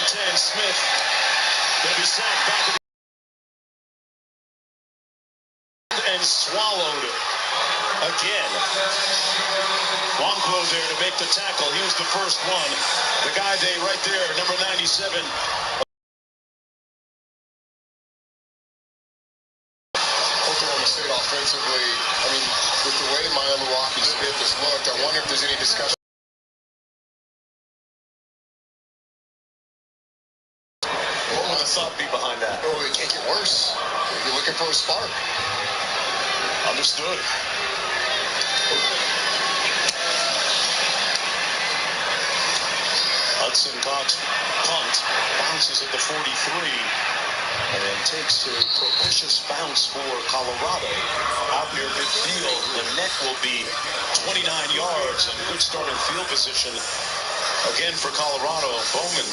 10. Smith going to be sacked back at the and swallowed again. Longclaw there to make the tackle. He was the first one. The guy right there, number 97. Oklahoma State offensively, I mean, with the way Milwaukee Smith has looked, I wonder if there's any discussion. What would the thought be behind that? Oh, it can't get worse. You're looking for a spark. Understood. Hudson Cox punt, bounces at the 43, and takes a propitious bounce for Colorado. Out near midfield, the net will be 29 yards, and good starting field position again for Colorado. Bowman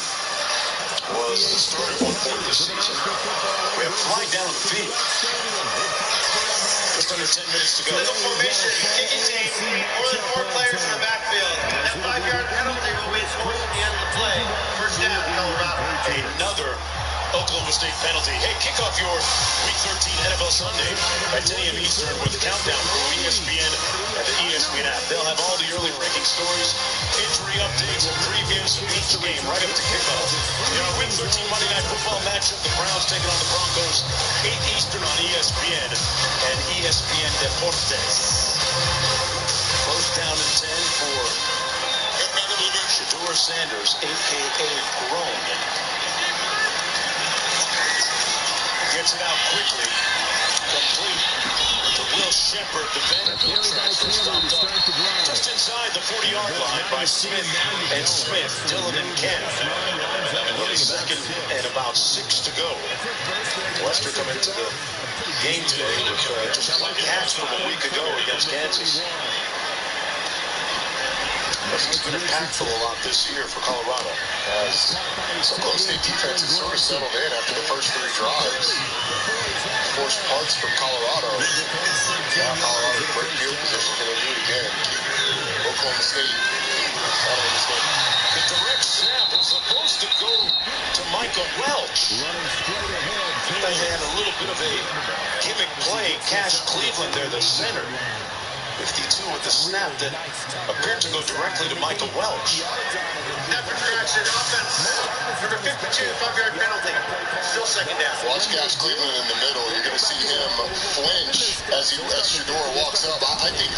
was the starter at one point this season. We have flag down the field. Just under 10 minutes to go. The formation, kicking team, more than 4 players in the backfield. That 5-yard penalty will be scored at the end of the play. First down, Colorado. Another Oklahoma State penalty. Hey, kick off your Week 13 NFL Sunday at 10 a.m. Eastern with the countdown from ESPN and the ESPN app. They'll have all the early breaking stories, injury updates, and previews of each game right up to kickoff. In our Week 13 Monday Night Football matchup, the Browns taking on the Broncos, 8 Eastern on ESPN and ESPN Deportes. First down and 10 for Shedeur Sanders, a.k.a. Grown. Gets it out quickly. Complete to Will Shepard. The Vanderbilt transfer stopped up just inside the 40-yard line by Smith and Smith, Dillon and Kemp. With a second and about 6 to go. Wester come into the game today with just one catch from a week ago against Kansas. He's been impactful a lot this year for Colorado. Oklahoma State defense has sort of settled in after the first 3 drives. Forced punts from Colorado. Now Colorado in great field position, going to do it again. Oklahoma State out of this game. The direct snap was supposed to go to Michael Welch. They had a little bit of a gimmick play. Cash Cleveland there, the center. 52 with the snap that appeared to go directly to Michael Welch. After reaction, offense. Number 52, 5-yard penalty. Still second down. Watch Cash Cleveland in the middle. You're going to see him flinch as Shedeur walks up. I think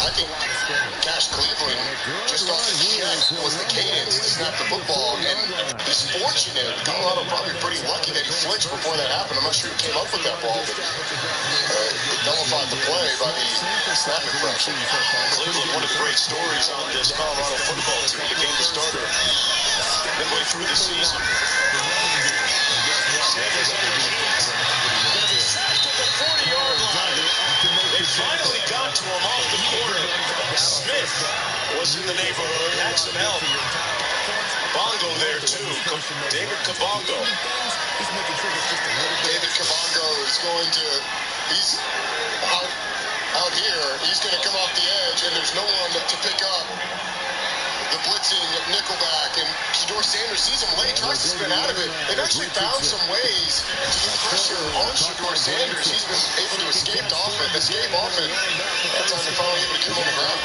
Cash Cleveland, just off the check, was the cadence to snap the football. And he's fortunate. Colorado probably pretty lucky that he flinched before that happened. I'm not sure who came up with that ball, but it nullified the play by the snap infraction. Cleveland, one of the great stories on this Colorado football team, became the starter midway through the season. Sanders on the heat. Gonna be sacked at the 40-yard line. They finally got to him off the corner. Smith was in the neighborhood, had some help. Bongo there too. David Kabongo. David Kabongo is going to, he's out here, he's going to come off the edge, and there's no one to pick up the blitzing nickelback, and Shedeur Sanders sees him late, tries to spin out of it. They've actually found some ways to get pressure on Shedeur Sanders. He's been able to escape off it. That time they're finally able to get him on the ground.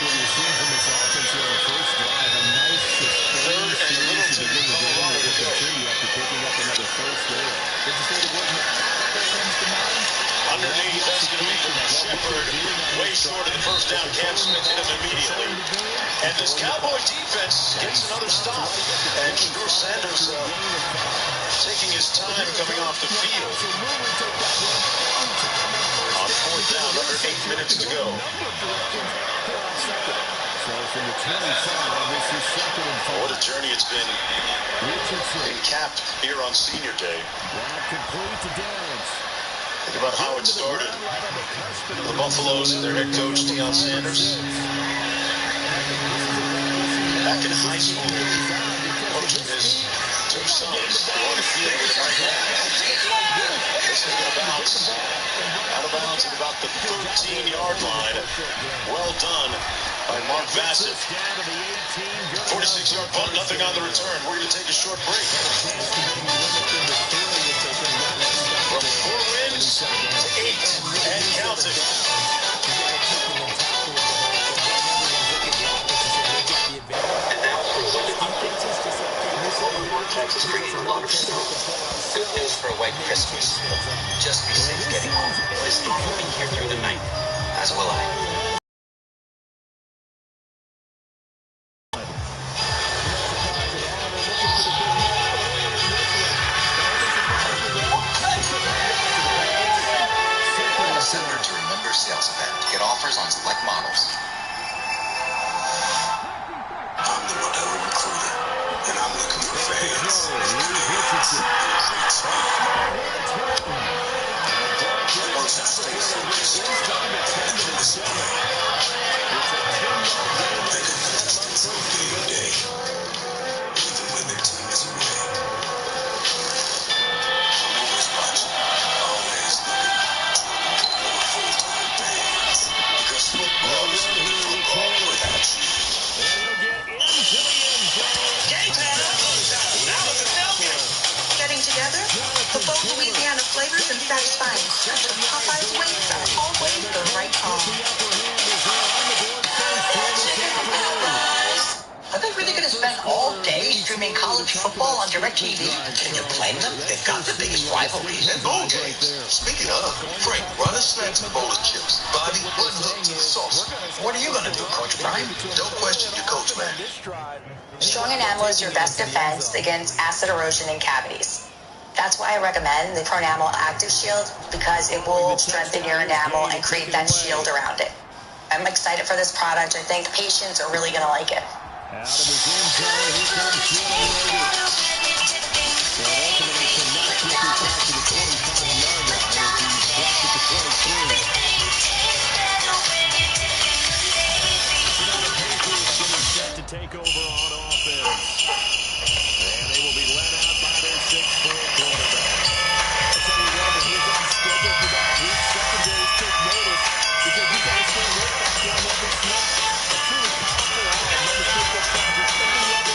Third and Littleton for Colorado to go. Underneath, that's going to be from Shepard, way short of the first down. Cam Smith hit him immediately. And this Cowboy defense gets another stop. And Shedeur Sanders taking his time coming off the field. On fourth down, under 8 minutes to go. What a journey it's been capped here on Senior Day. Think about how it started. The Buffaloes and their head coach, Deion Sanders. Back in high school, coaching his 2 sons. On the field with him right now. This is going to bounce out of bounds at about the 13-yard line. Well done by Mark Bassett. 46-yard punt, nothing on the return. We're going to take a short break. From 4 wins to 8 and counting. Texas bringing a lot of snow. Good news for a white Christmas. Just be safe getting home. This storm will be here through the night. As will I. December to Remember sales event. Get offers on select models. I'm the Modelo recruiter, and I'm looking for fans. Once you stay focused and disciplined, they can contestants on game day, even when their team is away. I'm always watching, always looking for full-time fans, because football is really football without you. Getting together, the bold Louisiana flavors and satisfying crunch of Popeye's wings are always the right call. Are they really going to spend all day streaming college football on DirecTV? Can you blame them? They've got the biggest rivalries. And bowl games. Speaking of, Frank, run a snack to the bowl of chips. Bobby, button hook to the sauce. What are you going to do, Coach Prime? Don't question your coach, man. Strong enamel is your best defense against acid erosion and cavities. That's why I recommend the Pronamel Active Shield, because it will strengthen your enamel and create that shield around it. I'm excited for this product. I think patients are really going to like it. Out of his end zone, here comes Jalen Rader. So ultimately cannot get this back to the 25-yard line as he's blocked at the 23. So now the Patriots getting set to take over on offense. And they will be led out by their 6'4" quarterback. I'll tell you what, when he's on schedule for that week, secondaries take notice because he's got to stay right back on every snap. A truly powerful arm.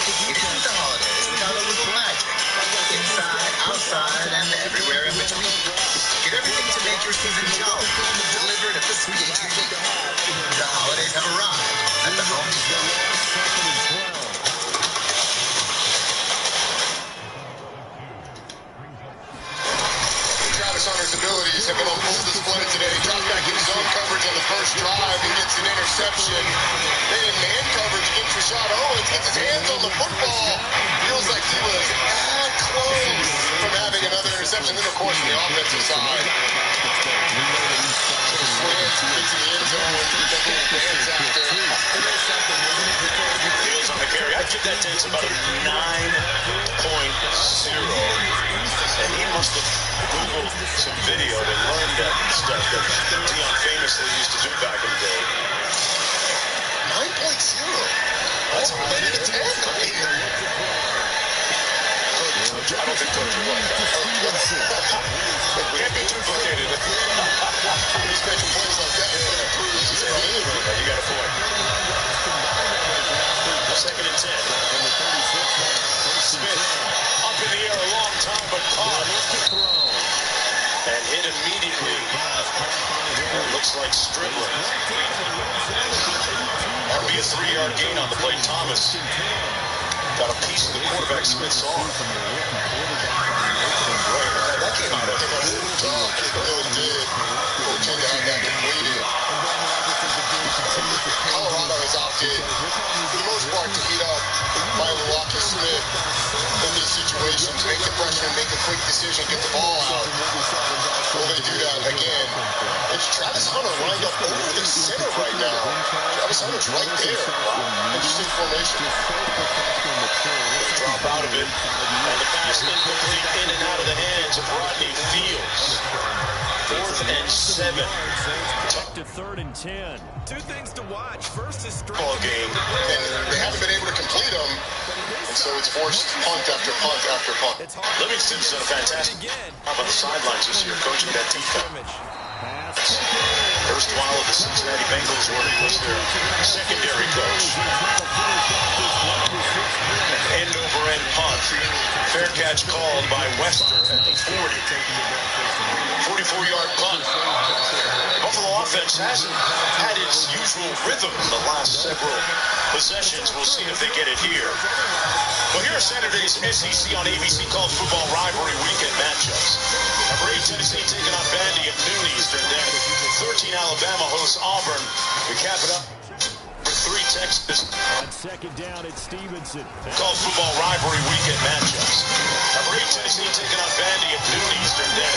It isn't the holidays without a little magic. Inside, outside, and everywhere in between. Get everything to make your season jolly. Delivered at the sweet HEB. The holidays have arrived at the Home Depot. Travis Hunter's abilities have been on full display today. Drops back in zone coverage on the first drive and gets an interception. Then in man coverage against Rashad Owens, gets his hands on the football. Feels like he was close from having another interception. Then, of course, on the offensive side, some slants gets in the end zone. Hands after. Fields on the carry. I'd give that Dennis about a 9.0. And he must have Googled some video and learned that stuff that Deion famously used to do back in the day. 9.0. That's related to 10. I don't think Coach would like that. We can't be duplicated. He's making plays like that. You got a point. Second and 10. Smith up in the air a long time, but caught. And hit immediately. Looks like Strickland. That'll be a 3-yard gain on the play. Thomas got a piece of the quarterback Smith's arm. That came out of it. It really did. Fortunate to have that completed. Colorado has opted, for the most part, to heat up Milwaukee Smith in these situations. Make the freshman make a quick decision, get the ball out. Will they do that again? It's Travis Hunter lined up over the center right now. Travis Hunter's right there. Interesting formation. Drop out of it. And the pass incomplete in and out of the hands of Rodney Fields. 4th and 7. Back to 3rd and 10. Two things to watch. First is Ball game. And they haven't been able to complete them. And so it's forced punt after punt after punt. Livingston's done a fantastic job on the sidelines this year, coaching that defense. erstwhile of the Cincinnati Bengals, where he was their secondary coach. An end-over-end punt. Fair catch called by Wester at the 40. 44-yard punt. Buffalo offense hasn't had its usual rhythm in the last several possessions. We'll see if they get it here. Well, here are Saturday's SEC on ABC College Football Rivalry Weekend matchups. Number 8, Tennessee taking on Vandy at noon Eastern. Then 13, Alabama hosts Auburn. We cap it up for 3, Texas. On second down, it's Stevenson. College Football Rivalry Weekend matchups. Number 8, Tennessee taking on Vandy at noon Eastern. Then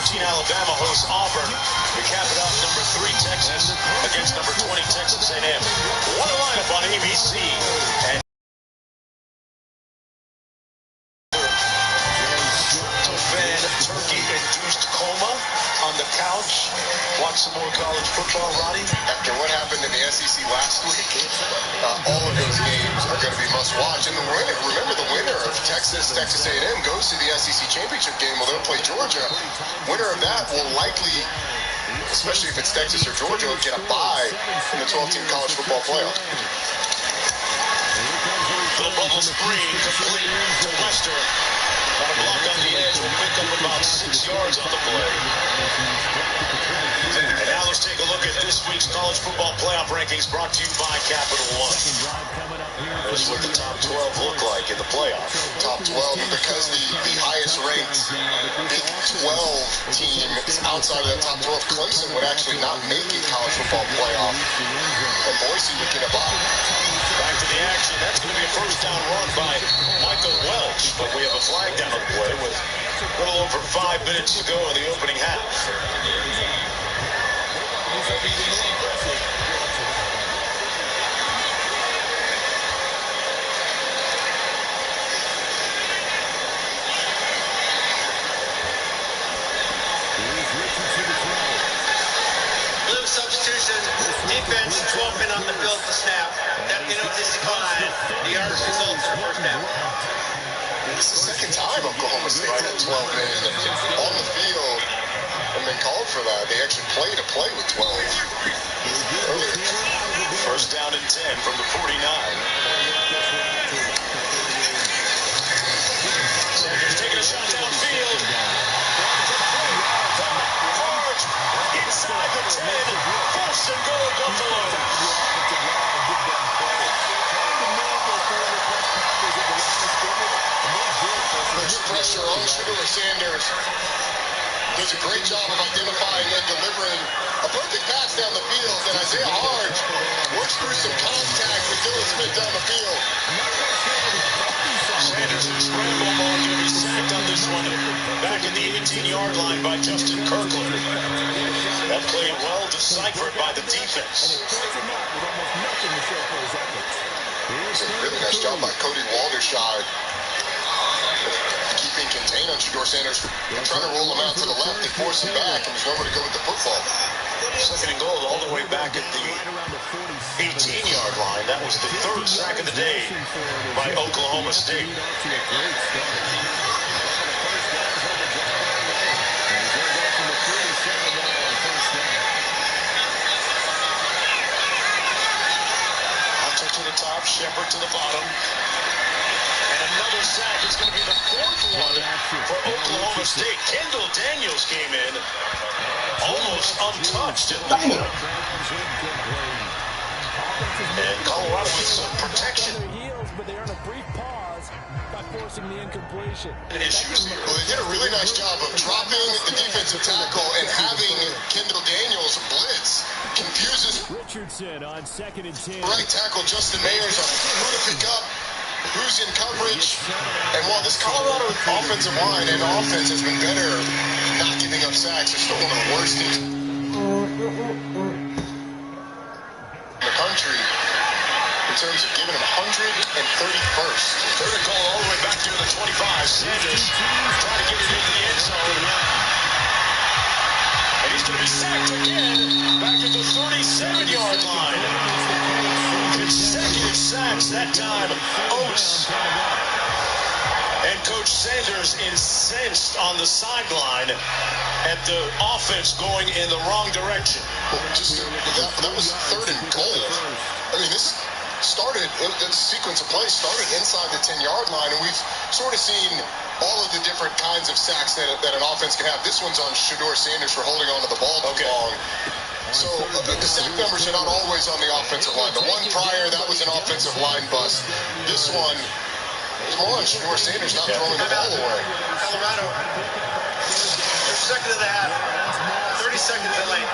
13, Alabama hosts Auburn. We cap it up number 3, Texas against number 20, Texas A&M. What a lineup on ABC. And turkey-induced coma on the couch. Watch some more college football, Ronnie. After what happened in the SEC last week, all of those games are going to be must-watch. And the winner, remember the winner of Texas A&M goes to the SEC championship game. Well, they'll play Georgia. Winner of that will likely, especially if it's Texas or Georgia, get a bye in the 12-team college football playoff. Little bubble screen complete to Wester. Got a block on the edge. Will pick up about 6 yards on the play. And now let's take a look at this week's college football playoff rankings brought to you by Capital One. Here's what the top 12 look like in the playoff. Top 12, and because the highest ranked Big 12 team is outside of that top 12, Clemson would actually not make a college football playoff, and Boise would get a bye. Back to the action. That's going to be a first down run by Michael Welch, but we have a flag down on the play with a little over 5 minutes to go in the opening half. Blue substitution, defense 12 men on the field to snap. That penalty is declined. The yards results are first down. It's the second time Oklahoma State's had 12 men on the field and been called for that. They actually played a play with 12 earlier. First down and 10 from the 49. Sanders taking a shot downfield. March inside the 10. First and goal, Buffalo. There's pressure on Shedeur Sanders. Does a great job of identifying and delivering a perfect pass down the field, and Isaiah Harge works through some contact with Dylan Smith down the field. Sanders is scramble ball to be sacked on this one. Back at the 18-yard line by Justin Kirkland. That play well deciphered by the defense. It's a really nice job by Cody Waldershide. Keeping contained on Shedeur Sanders. They're trying to roll him out to the left. They force him back, and there's nowhere to go with the football. Second and goal all the way back at the 18-yard line. That was the third sack of the day by Oklahoma State. Hunter to the top, Shepard to the bottom. And another sack. It's going to be the fourth one for Oklahoma State. Kendall Daniels came in almost untouched at that point. And Colorado with some protection. But they earn a brief pause by forcing the incompletion. Issues here. Well, they did a really nice job of dropping the defensive tackle and having Kendall Daniels blitz. Confuses Richardson on second and 10. right tackle Justin Mayers on who to pick up, who's in coverage. And while this Colorado offensive line and offense has been better not giving up sacks, they're still one of the worst teams in the country in terms of giving them 131st. Third and goal all the way back to the 25. Sanders trying to get it into the end zone. And he's going to be sacked again back at the 37-yard line. Consecutive sacks, that time Oates. And Coach Sanders incensed on the sideline at the offense going in the wrong direction. That was third and goal. I mean, this sequence of plays started inside the 10-yard line, and we've sort of seen all of the different kinds of sacks that an offense can have. This one's on Shedeur Sanders for holding onto the ball too long. So the sack numbers are not always on the offensive line. The one prior, that was an offensive line bust. This one is more on Shedeur Sanders not throwing the ball away. Colorado, their second of the half, 30 seconds in lane.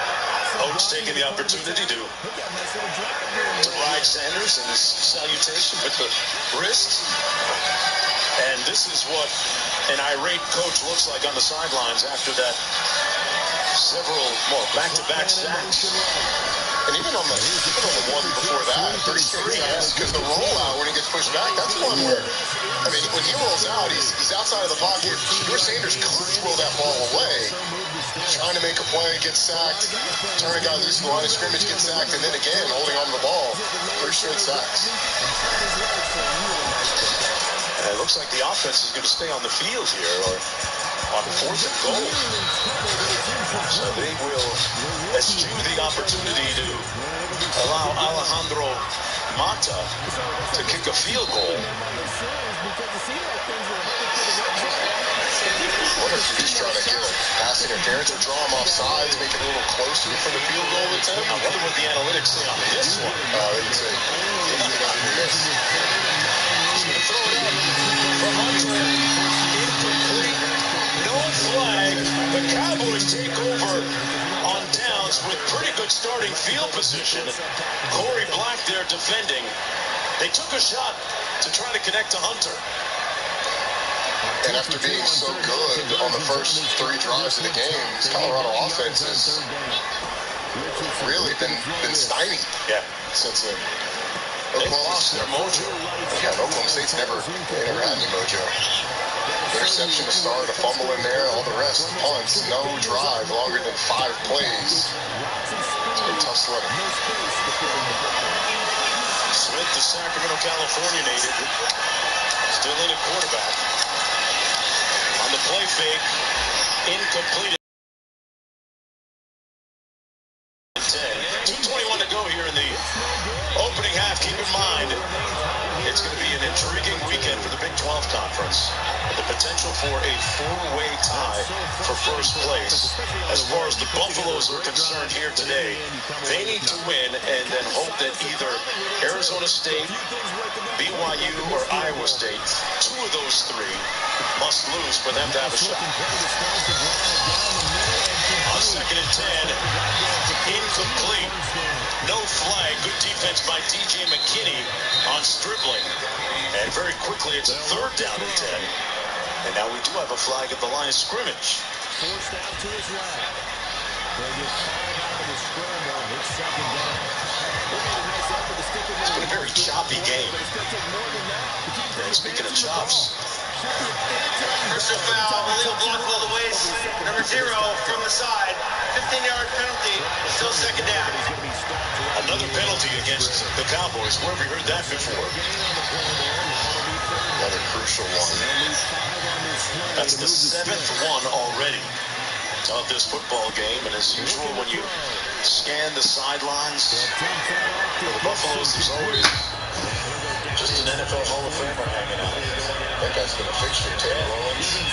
Oates taking the opportunity to ride Sanders in his salutation with the wrist. And this is what an irate coach looks like on the sidelines after that back-to-back sacks. And even on the one before that, 33, because the rollout when he gets pushed back, that's one where, I mean, when he rolls out, he's outside of the pocket. Shedeur Sanders could throw that ball away, trying to make a play, gets sacked, turn a guy loose in the line of scrimmage, gets sacked, and then again, holding on to the ball, 3 straight sacks. And it looks like the offense is going to stay on the field here, or on 4th and goal. So they will eschew the opportunity to allow Alejandro Mata to kick a field goal. I wonder if you're just trying to get a pass interference or draw him off sides, make it a little closer for the field goal attempt. I wonder what the analytics say on this one. They'd say anything after this. He's going to throw it up for Hunter. Incomplete. No flag. The Cowboys take over on downs with pretty good starting field position. Corey Black there defending. They took a shot to try to connect to Hunter. And after being so good on the first 3 drives of the game, this Colorado offense has really been stymied. Yeah. Since They lost their mojo. Yeah, Oklahoma State's never had any mojo. Interception to start, a fumble in there, all the rest, punts, no drive longer than 5 plays. It's been tough sledding. Smith, the Sacramento, California native, still in at quarterback. On the play fake, incomplete. 2:21 to go here in the opening half. Keep in mind, it's going to be an intriguing weekend for the Big 12 Conference. The potential for a 4-way tie for first place. As far as the Buffaloes are concerned here today, they need to win and then hope that either Arizona State, BYU, or Iowa State, 2 of those 3 must lose for them to have a shot. On 2nd and 10, incomplete. No flag. Good defense by DJ McKinney on Stribling. And very quickly, it's a 3rd down and 10. And now we do have a flag at the line of scrimmage. Forced out to his left. They get called out of the scramble. It's 2nd down. It's been a very choppy game. And speaking of chops, Personal foul, illegal block below the waist. Number 0 from the side. 15-yard penalty. Still 2nd down. another penalty against the Cowboys. Where have we heard that before? Another crucial one. That's the 7th one already of this football game. And as usual, when you scan the sidelines, for the Buffaloes, there's always just an NFL Hall of Famer hanging out. That guy's been a fixture, Taylor Owens.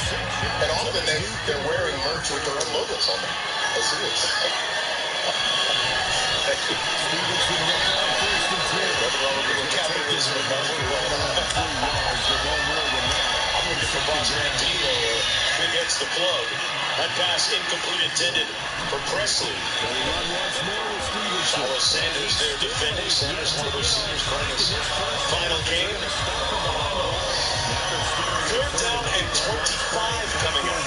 And often they're wearing merch with their own logos on them. As it is. Gets the plug. That pass incomplete intended for Presley. Silas Sanders there defending. Sanders, one of those seniors playing his final game. 3rd down and 25 coming up.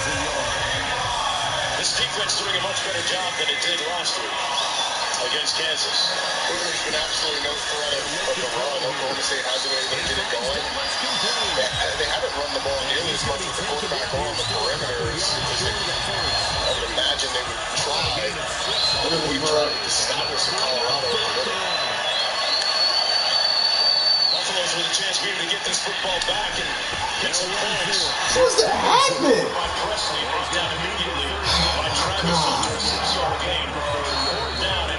This defense doing a much better job than it did last week against Kansas. There's been absolutely no threat of the run. Oklahoma State hasn't been able to get it going. They haven't run the ball nearly as much with the quarterback on the perimeter as I would imagine they would try. We tried to establish in Colorado. Buffalo's with a chance maybe to get this football back and get some points. Who's that happening? By Presley, goes down immediately by Travis Hunter, 6-yard gain. 4th down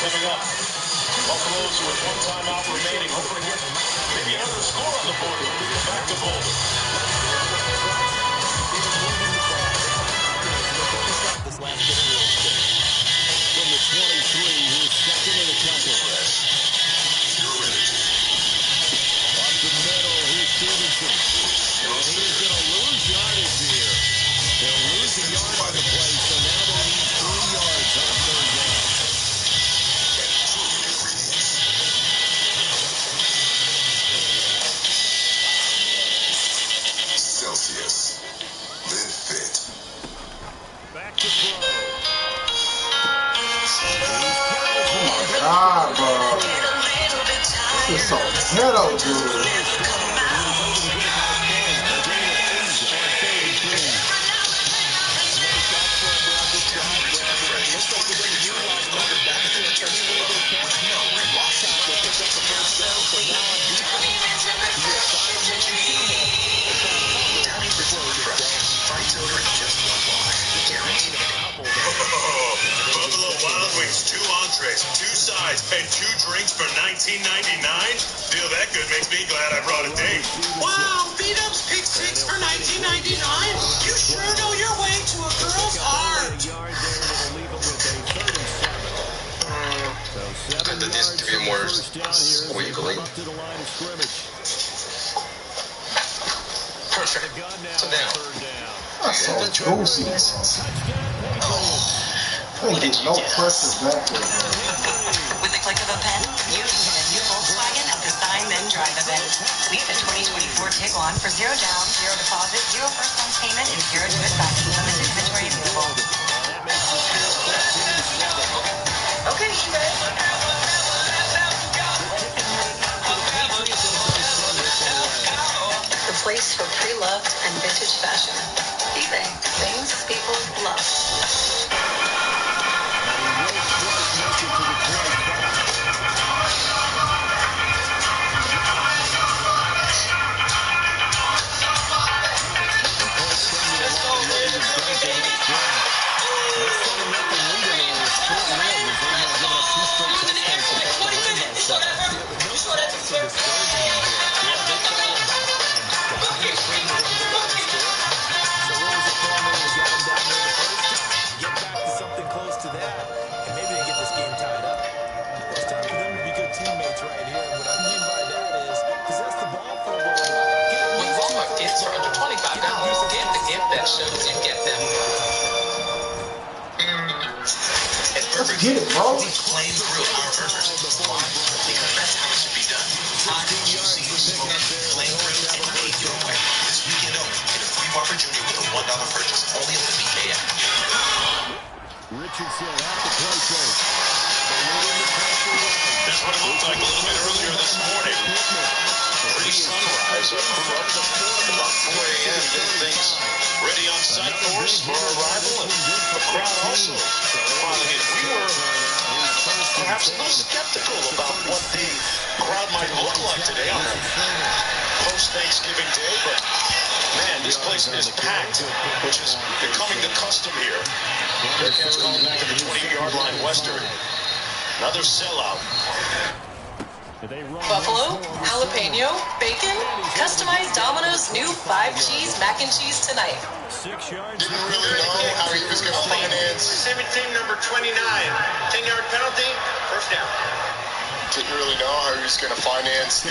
coming up. Buffalo's with one timeout remaining, hoping to get maybe another score on the board. We'll get back to Boulder. This last bit of real estate. From the 23, here's second and a couple. Up the middle, here's Stevenson. And he's going to lose yardage here. He'll lose a yard on the play, so now they need 3 yards on third down. Celsius. Live fit. Back to throw. Oh my God, bro. This is so ghetto, dude. Buffalo Wild Wings, 2 entrees, 2 sides, and 2 drinks for $19.99. Feel that good makes me glad I brought a date. Wow, beat-ups pick 6 for $19.99? You sure know your way to a girl's heart. Got the disc to be more squiggly. Perfect. So now. That's so goofy. I ain't getting no pressure back there, bro. With the click of a pen, you can get a new Volkswagen at the Sign Then Drive event. Leave the 2024 Tiguan for 0 down, 0 deposit, 0 first month payment, and 0 to it back. Limited inventory available. Okay, you guys. The place for pre-loved and vintage fashion. eBay. Things people love. Let's get it, bro. Flame grill our burgers. Why? Because that's how it should be done. Hot, juicy, smoky, flame grilled and made your way. This weekend only. Get a free Whopper Jr. with a $1 purchase. Only at the BKM. Richardson at the play close. Here's what it looked like a little bit earlier this morning. Pre-sunrise, our crew up about 4 a.m. getting things ready on site for us for our arrival, and the crowd also filing in. We were perhaps a little skeptical about what the crowd might look like today on a post-Thanksgiving day, but man, this place is packed, which is becoming the custom here. Bearcats calling back at the 20-yard line western. Another sellout. Buffalo, jalapeno, bacon, customized Domino's new 5-cheese mac and cheese tonight. Didn't really know how he was going to finance. 17, number 29. 10-yard penalty, first down. Didn't really know how he was going to finance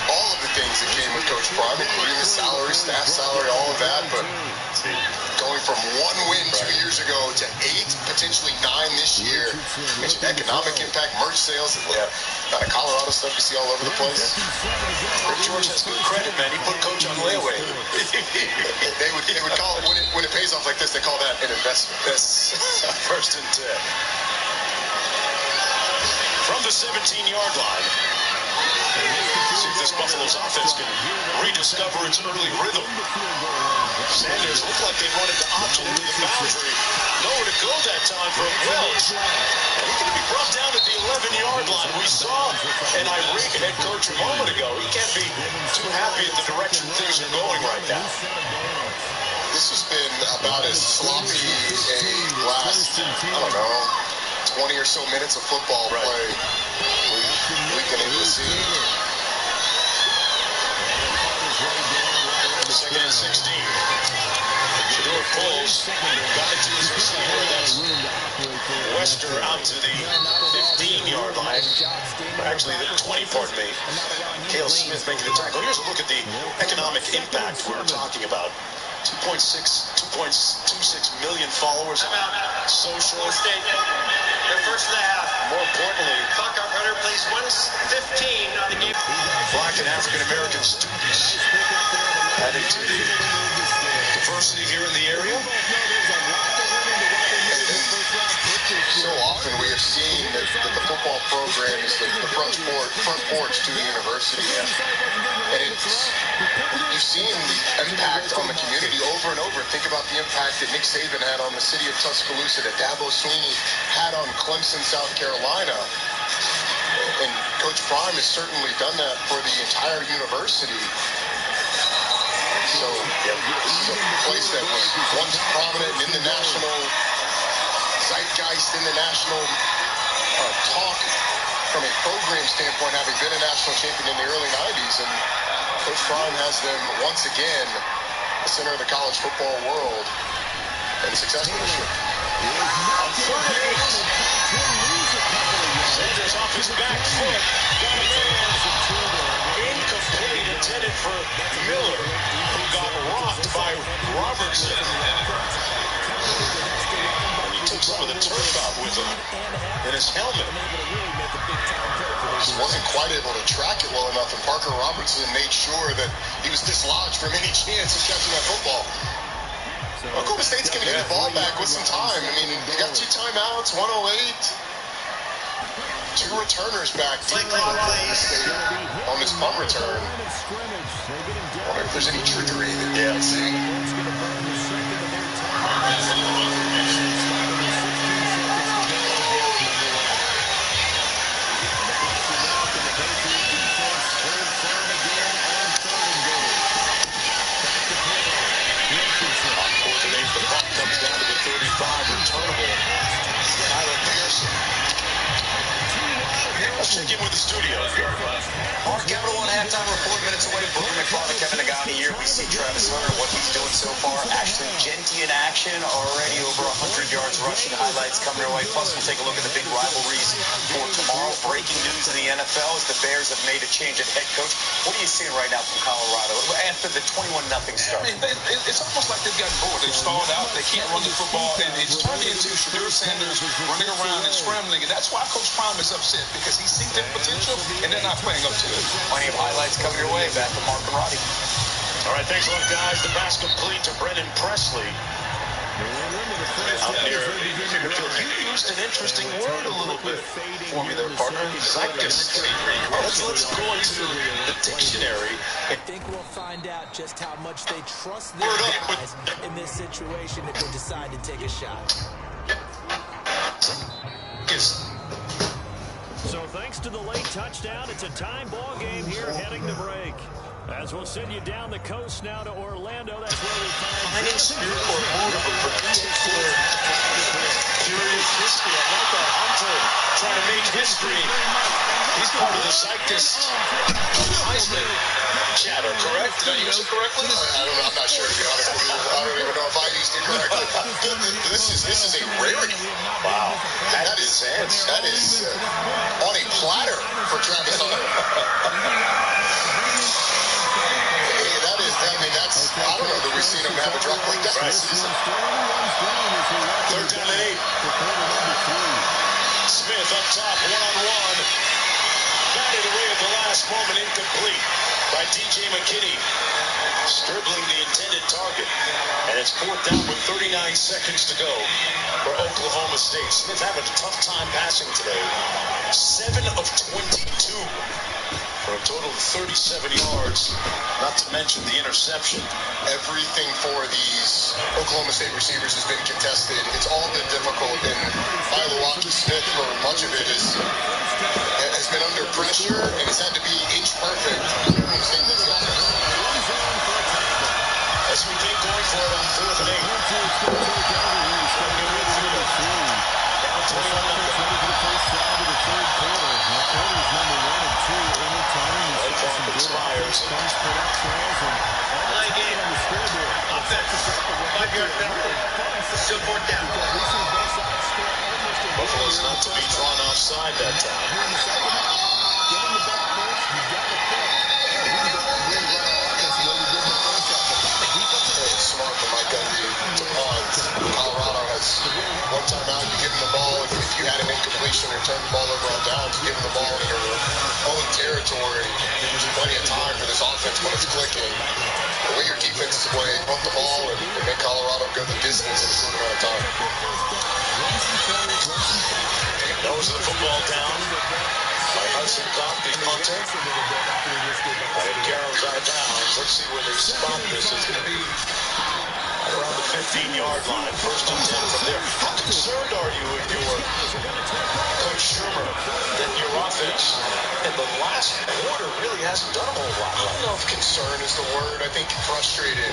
all of the things that came with Coach Prime, including the salary, staff salary, all of that. But going from 1 win 2 years ago to 8, potentially 9 this year, mentioned economic impact, merch sales, kind of Colorado stuff you see all over the place. Rick George has good credit, man. He put Coach on layaway. they would call it when it pays off like this. They call that an investment. That's first and 10. From the 17-yard line. See if this Buffalo's offense can rediscover its early rhythm. Sanders looked like they wanted to option into the boundary. Nowhere to go that time for Welch. And he's going to be brought down at the 11-yard line. We saw an irate head coach a moment ago. He can't be too happy at the direction things are going right now. This has been about as sloppy a last, I don't know, 20 20 or so minutes of football play we can able to see. Second and 16. Shador pulls, got it to his receiver. That's Wester out to the 15-yard line. Actually, the 20, pardon me. Cale Smith making the tackle. Here's a look at the economic impact we were talking about. 2.26 million followers on social. Their first of the half. More importantly, Clock operator, please. 1:15 on the game. Black and African American students adding to the diversity here in the area. So often we have seen that the football program is the front porch to the university. And you've seen the impact on the community over and over. Think about the impact that Nick Saban had on the city of Tuscaloosa, that Dabo Swinney had on Clemson, South Carolina. And Coach Prime has certainly done that for the entire university. So this is a place that was once prominent in the national zeitgeist, in the national talk from a program standpoint, having been a national champion in the early 90s. And Coach Prime has them once again the center of the college football world, and successful this year. On 3rd and 8. Sanders off his back foot. Got a man. Incomplete, intended for Miller, who got rocked by Robertson. And he took some of the turf out with him in his helmet. Just wasn't quite able to track it well enough, and Parker Robertson made sure that he was dislodged from any chance of catching that football. Oklahoma State's going to get the ball back with some time. I mean, they got 2 timeouts, 1:08. 2 returners back deep for Oklahoma State on this punt return. I wonder if there's any trickery that we can see. The puck comes down to the 35, returnable. Tyler Pearson. Let's check in with the studio. Mark Capital on halftime. We're 4 minutes away. Booker McFarland, Kevin Nagani here. We see Travis Hunter, what he's doing so far. Ashton Genty in action, already over 100 yards rushing. Highlights coming our way. Plus, we'll take a look at the big rivalries for tomorrow. Breaking news in the NFL as the Bears have made a change at head coach. What are you seeing right now from Colorado after the 21-0 start? I mean, it's almost like they've gotten bored. They've stalled out. They can't run the football. And it's turned into Shador Sanders running around and scrambling. And that's why Coach Prime is upset, because he sees their potential and they're not playing up to it. Plenty of highlights coming your way. Back to Mark and Roddy. All right, thanks a lot, guys. The pass complete to Brennan Presley. Out near midfield. You used an interesting word a little bit for me there, partner. Zeitgeist. Let's go into the dictionary. I think we'll find out just how much they trust their guys in this situation if they decide to take a shot. So thanks to the late touchdown, it's a time ball game here heading to break. As we'll send you down the coast now to Orlando. That's where we find Finding spirit or mood of a particular period of history. I like that. Hunter trying to make history. He's part of the Zeitgeist Heisman chatter, correct? Did I use it correctly? I'm not sure, to be honest with you. I don't even know if I used it correctly. This is a rarity. Wow. That is on a platter for Travis Hunter. I don't know that we've seen him have a drop like that this season. 3rd down and 8. Smith up top, one-on-one. Batted away at the last moment, incomplete by DJ McKinney. Dribbling the intended target. And it's 4th down with 39 seconds to go for Oklahoma State. Smith having a tough time passing today. 7 of 22. For a total of 37 yards, not to mention the interception. Everything for these Oklahoma State receivers has been contested. It's all been difficult, and Milwaukee Smith, for much of it, has been under pressure and has had to be inch perfect. As we think going for it on 4th and 8. Down 21-0. Sanders not to be drawn offside that time. Here in the second half, get him the ball first. You've got to think, oh, we can go out and really run our offense the way we did in the first half. But the defensive It's smart for Mike Gundy to punt. Colorado has one timeout. You give him the ball. If you had an incompletion or turned the ball over on downs, you give him the ball in your own territory. There's plenty of time for this offense when it's clicking. The way your defense is playing, punt the ball and make Colorado go the distance in a short amount of time. Nose of the football down by Hudson Cobb, the punter. And Carroll's out of bounds. Let's see where they spot this. It's going to be right around the 15-yard line. First and 10 from there. How concerned are you if you're Coach Shermer that your offense in the last quarter really hasn't done a whole lot? I don't know if concern is the word. I think frustrated.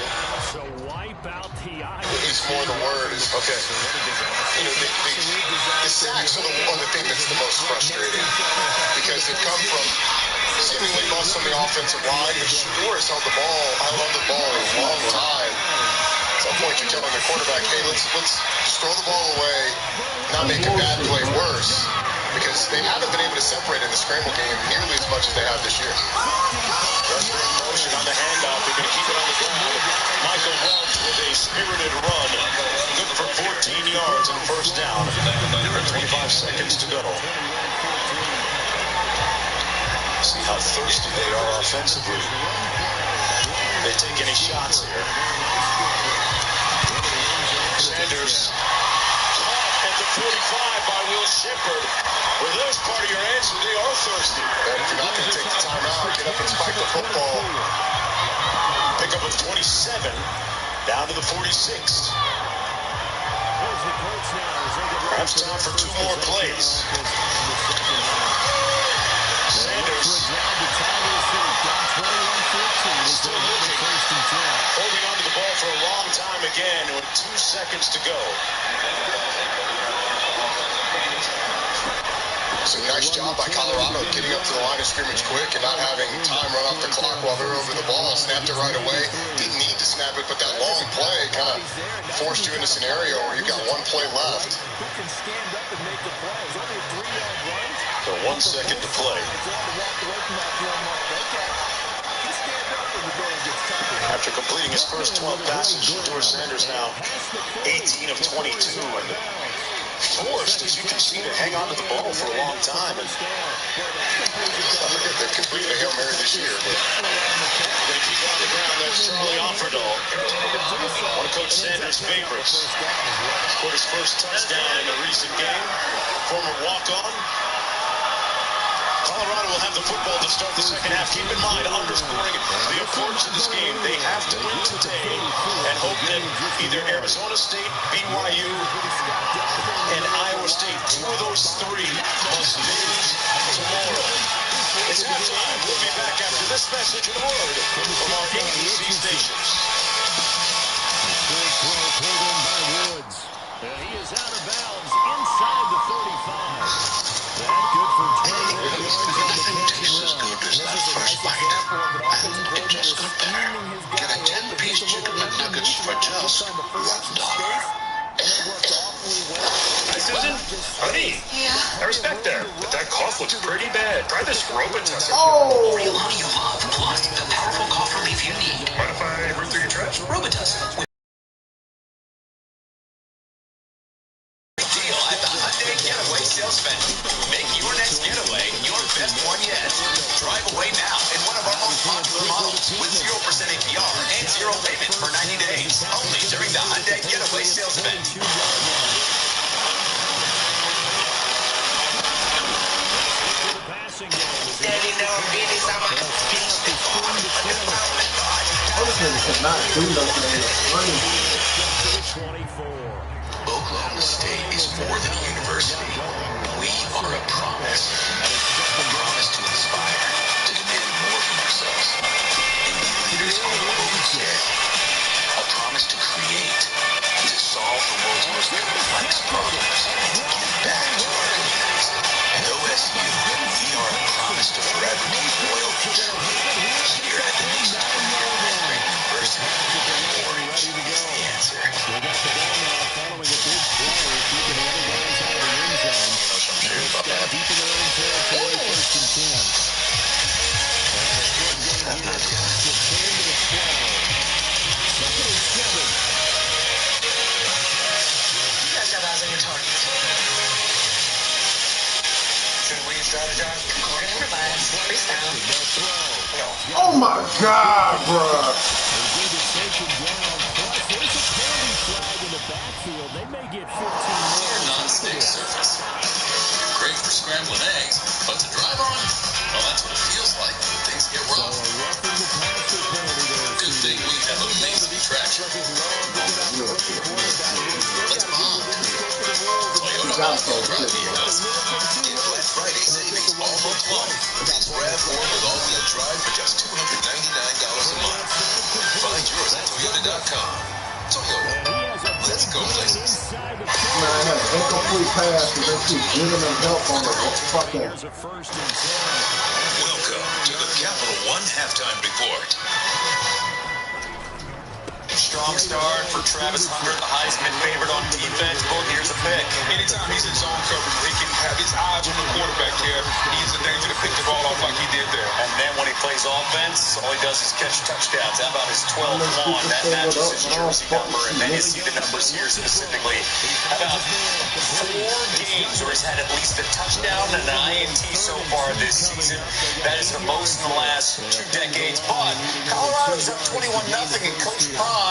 So wipe out the It's more the word. Is okay. You know, the sacks are the thing that's the most frustrating because they come from seemingly most on the offensive line. But Shador has held on the ball a long time. At some point, you're telling the quarterback, "Hey, let's just throw the ball away, not make a bad play worse." Because they haven't been able to separate in the scramble game nearly as much as they have this year. Rusher in motion on the handoff. They're going to keep it on the ground. Michael Welch with a spirited run. Good for 14 yards and first down. 25 seconds to go. See how thirsty they are offensively. They take any shots here. Sanders caught at the 45 by Will Shepard. Well, there's part of your answer. They are thirsty. And if you're not going to take the timeout, get up and spike the football. Pick up of 27, down to the 46. Perhaps time for two more plays. Sanders still looking. Holding onto the ball for a long time again with 2 seconds to go. So nice job by Colorado getting up to the line of scrimmage quick and not having time run off the clock while they're over the ball. Snapped it right away. Didn't need to snap it, but that long play kind of forced you in a scenario where you've got one play left. So 1 second to play. After completing his first 12 passes, Shador Sanders now 18 of 22 and forced, as you can see, to hang on to the ball for a long time. And they've completed a Hail Mary this year. Going to keep it on the ground. That's Charlie Offerdahl, one of Coach Sanders' favorites. Scored his first touchdown in a recent game. Former walk-on. Colorado will have the football to start the second half. Keep in mind, underscoring the importance of this game. They have to win today and hope that either Arizona State, BYU, and Iowa State, two of those three must lose tomorrow. It's halftime. We'll be back after this message and word from our ABC stations. He is out of bounds inside the 35. That good for 21 yards on the catch and run. As that first bite, and it just got better. Get a 10-piece chicken McNuggets for just $1. Hi, Susan. Honey. Yeah. I respect there, but that cough looks pretty bad. Try this Robitussin. Oh. Real honey you love, plus the powerful cough relief you need. Mind if I rip through your trash? Robitussin. Deal at the Hyundai Getaway Sales Event. Make your next getaway your best one yet. Drive away now in one of our most popular models with 0% APR and 0 payment for 90 days. Only during the Hyundai Getaway Sales Event. Daddy, no business. I'm a cannot do nothing. Oklahoma State is more than a university. We are a promise. A promise to inspire, to demand more from ourselves. And you leaders on Oklahoma State. A promise to create, to solve the world's most complex problems, and to give back to our communities. At OSU, we are a promise to forever be loyal and true. Here at the nation's premier great university, orange is the answer. Should we strategize? Improvise. Freestyle. Oh my God, bruh. They do the taken down. Plus, there's a penalty flag in the backfield. They may get 15 more. Your non-stick surface. Great for scrambling eggs, but to drive on, well, that's what it feels like when things get rough. Good thing we have amazing traction. Let's bond. Toyota all-wheel drive vehicles. Get Black Friday savings all month long. These RAV4 with all-wheel drive for just $299 a month. Find yours at Toyota.com. Toyota. Let's go places. Man, I had an incomplete pass and they keep giving them help on the fucking. Welcome to the Capital One Halftime Report. Strong start for Travis Hunter, the Heisman favorite on defense. Book, here's a pick. Anytime he's in zone coverage, he can have his eyes on the quarterback here. He's a danger to pick the ball off like he did there. And then when he plays offense, all he does is catch touchdowns. How about his 12-1? That matches his jersey number. And then you see the numbers here specifically. How about 4 games where he's had at least a touchdown and an INT so far this season? That is the most in the last 2 decades. But Colorado's up 21-0 in Coach Prime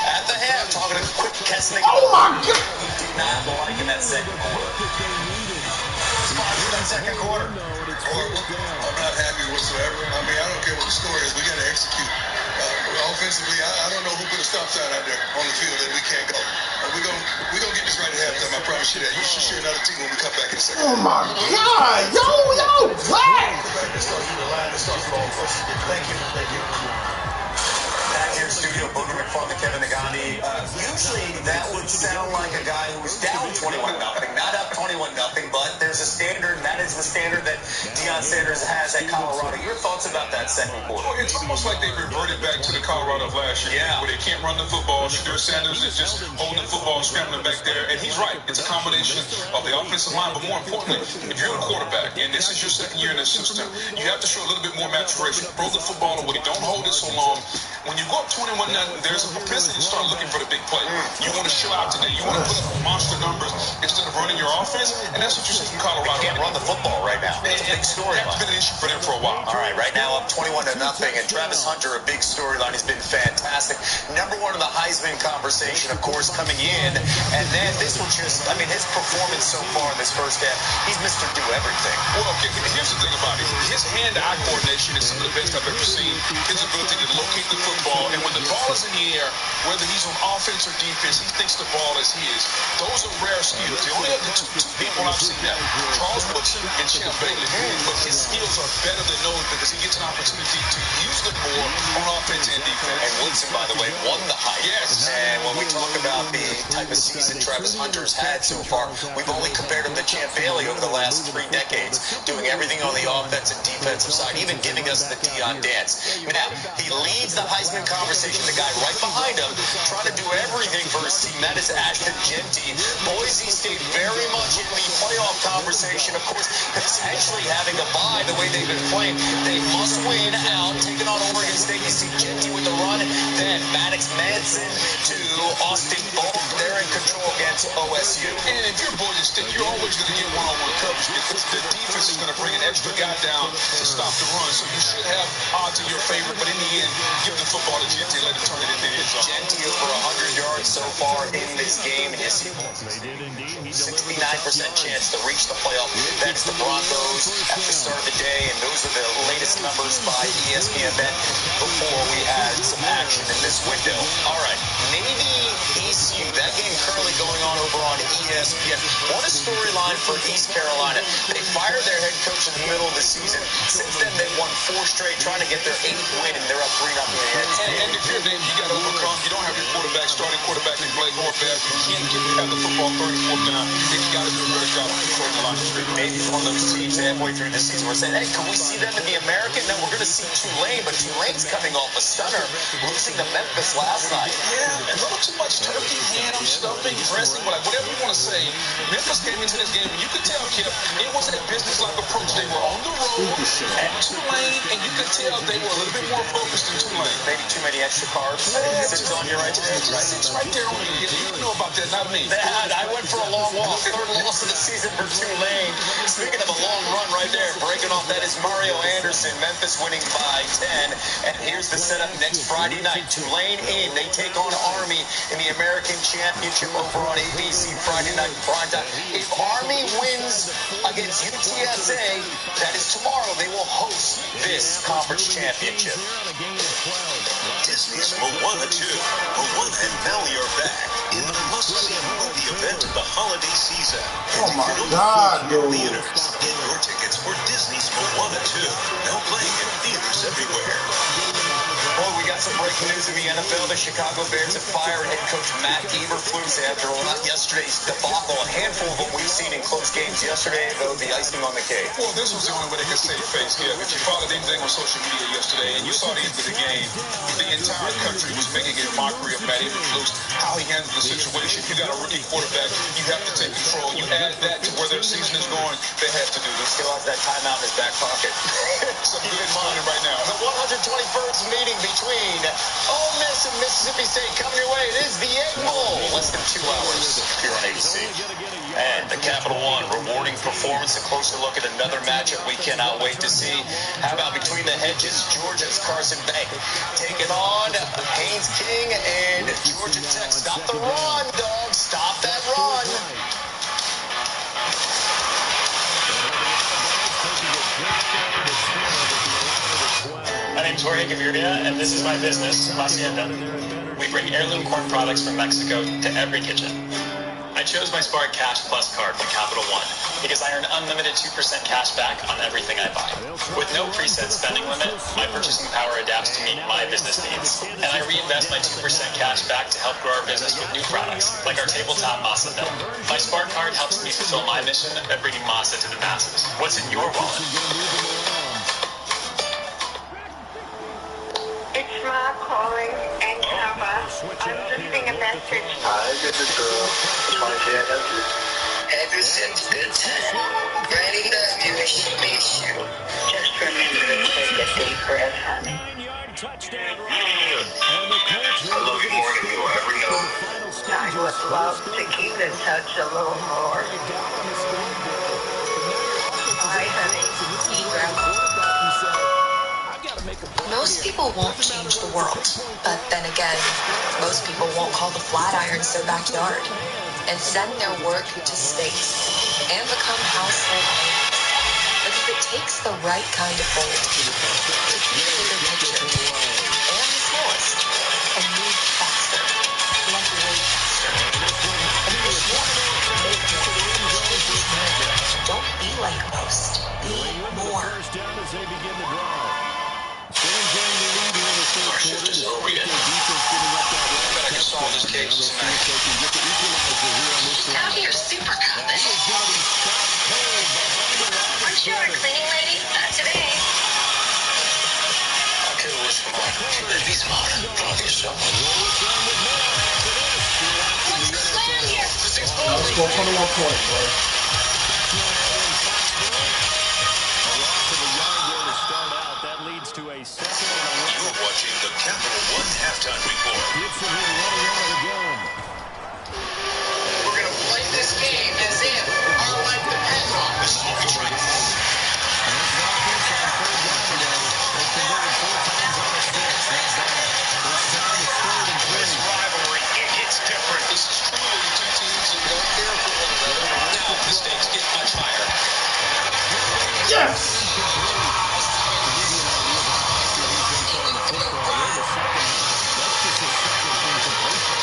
at the half, talking to quick Kessnick. Oh my God! Did not like in that second quarter. Spots for that second quarter. I'm not happy whatsoever. I mean, I don't care what the score is. We got to execute. Offensively, I don't know who put a stop sign out there on the field that we can't go. We're gonna get this right at halftime. I promise you that. You should share another team when we come back in a second. Oh my God! Yo, what? Thank you. Back here in studio, Boogie McFarland, Kevin Nagani. Usually that would sound like a guy who's down 21-0, not up 21-0, but there's a standard, and that is the standard that Deion Sanders has at Colorado. Your thoughts about that second quarter? Well, it's almost like they reverted back to the Colorado of last year, where they can't run the football. Shadur Sanders is just holding the football, scrambling back there, and he's right. It's a combination of the offensive line, but more importantly, if you're a quarterback and this is your second year in the system, you have to show a little bit more maturation. Throw the football away. Don't hold it so long. When you go up 21-0, there's a propensity to start looking for the big play. You want to show out today. You want to put up monster numbers instead of running your offense, and that's what you see from Colorado. They can't run the football right now. It's a big storyline. It's been an issue for them for a while. All right, right now up 21-0, and Travis Hunter, a big storyline. He's been fantastic. Number 1 in the Heisman conversation, of course, coming in. And then this was just, I mean, his performance so far in this first half, he's Mr. Do Everything. Well, here's the thing about it. His hand-eye coordination is some of the best I've ever seen. His ability to locate the football, and when the ball is in the air, whether he's on offense or defense, he thinks the ball is his. Those are rare skills. The only other two people I've seen that, Charles Woodson and Champ Bailey. But his skills are better than those because he gets an opportunity to use them more on offense and defense. And Woodson, by the way, won the Heisman. Yes. And when we talk about the type of season Travis Hunter's had so far, we've only compared him to Champ Bailey over the last 3 decades, doing everything on the offense and defensive side, even giving us the Deion dance. Now, he leads the Heisman conversation. The guy right behind him, trying to do everything for his team, that is Ashton Jeanty. Boise State very much in the playoff conversation, of course, potentially having a bye the way they've been playing. They must win out, taking on Oregon State. You see Jeanty with the run, then Maddox Manson to Austin Bolt. They're in control against OSU. And if you're Boise State, you're always going to get one-on-one coverage because the defense is going to bring an extra guy down to stop the run. So you should have odds in your favor, but in the end, give the football to Jeanty and let him turn it into his own. Jeanty over 100 yards so far in this game. And yes, 69% chance to reach the playoff. That's the Broncos at the start of the day, and those are the latest numbers by ESPN then before we had some action in this window. All right, Navy ECU, that game currently going on over on ESPN. What a storyline for East Carolina. They fired their head coach in the middle of the season. Since then, they've won 4 straight, trying to get their 8th win, and they're up 3-0 in the end. And if you're Navy, you got to overcome. You don't have your starting quarterback in Blake Horvath. You can't have the football 34th down. And you got to do a better job of controlling the line of scrimmage. Maybe one of those teams halfway through the season we're saying, hey, can we see them in the American? No, we're going to see Tulane, but Tulane's coming off a stunner, losing to Memphis last night. Yeah, a little too much turkey, ham, stuffing, dressing, whatever you want to say. Memphis came into this game, and you could tell, Kip, it was a business-like approach. They were on the road at Tulane, and you could tell they were a little bit more focused than Tulane. Maybe too many extra carbs. Sits on your right there. It's right there on you. You know about that, not me. I went for a long walk. 3rd loss of the season for Tulane. Speaking of a long right there. Breaking off, that is Mario Anderson. Memphis winning by 10. And here's the setup next Friday night. Tulane in. They take on Army in the American Championship over on ABC Friday night primetime. If Army wins against UTSA, that is tomorrow, they will host this conference championship. Disney's Moana 2. Moana and Maui are back in the must-see movie event of the holiday season. Oh my God, dude. Theaters. Get your tickets for Disney's Moana 2. Now playing in theaters everywhere. Well, we got some breaking news in the NFL. The Chicago Bears have fired head coach Matt Eberflus after yesterday's debacle. A handful of what we've seen in close games yesterday, though, the icing on the cake. Well, this was the only way they could save face, Kev. If you followed anything on social media yesterday and you saw the end of the game, the entire country was making a mockery of Matt Eberflus, how he handled the situation. You got a rookie quarterback, you have to take control. You add that to where their season is going, they have to do this. Still has that timeout in his back pocket. Some good money right now. The 121st meeting between Ole Miss and Mississippi State coming your way. It is the Egg Bowl. Less than 2 hours here on ABC. And the Capital One rewarding performance. A closer look at another matchup we cannot wait to see. How about between the hedges, Georgia's Carson Bank taking on Haynes King and Georgia Tech. Stop the run, dog. Stop that run. My name's Jorge Gaviria, and this is my business, Hacienda. We bring heirloom corn products from Mexico to every kitchen. I chose my Spark Cash Plus card from Capital One because I earn unlimited 2% cash back on everything I buy. With no preset spending limit, my purchasing power adapts to meet my business needs. And I reinvest my 2% cash back to help grow our business with new products, like our tabletop masa dough. My Spark card helps me fulfill my mission of bringing masa to the masses. What's in your wallet? It's Ma calling and Kava. I'm leaving a message. Hi, this is Ever since good time, Granny loved you and she missed you. Just remember to take a deep breath, honey. I love you more than you'll ever know. I would love to keep in touch a little more. Hi, honey. Grandma. Most people won't change the world, but then again, most people won't call the Flatirons their backyard and send their work to space and become household names. But if it takes the right kind of bold to keep the bigger picture and the smallest and move faster, like way faster, and push more, make more, change more. Don't be like most, be more. Our shift is over yet. I bet I can solve this case tonight. Out here super cupping. Aren't you our cleaning lady? Not today. I could have wished for more. You better be smart. Love yourself. What's the plan here? Let's go 21 points, bro. You're watching the Capital One Halftime Report. We're going to play this game as if our life depends on it. This is what we try to This rivalry, it's different. This is truly the two teams that don't care for one another. Now the stakes get much higher. Yes!